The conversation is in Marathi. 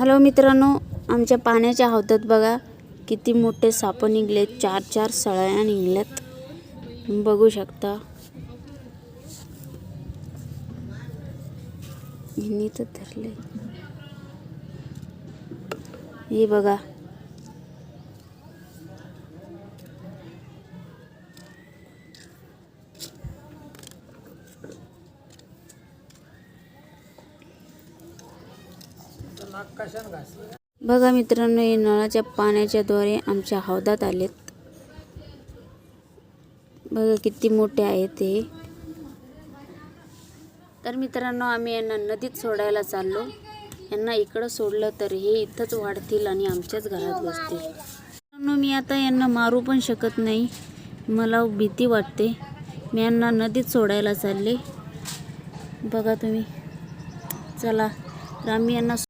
हॅलो मित्रांनो, आमच्या पाण्याच्या हौदात बघा किती मोठे साप निघलेत. 4-4 सळया निघल्यात, बघू शकता. यांनी तर धरले. हे बघा, बघा मित्रांनो, हे नळाच्या पाण्याच्या द्वारे आमच्या हौदात आलेत. बघा किती मोठे आहेत ते. तर मित्रांनो, आम्ही यांना नदीत सोडायला चाललो. यांना इकडं सोडलं तर हे इथंच वाढतील आणि आमच्याच घरात बसतील. मित्रांनो, मी आता यांना मारू पण शकत नाही, मला भीती वाटते. मी यांना नदीत सोडायला चालले. बघा तुम्ही, चला. तर आम्ही यांना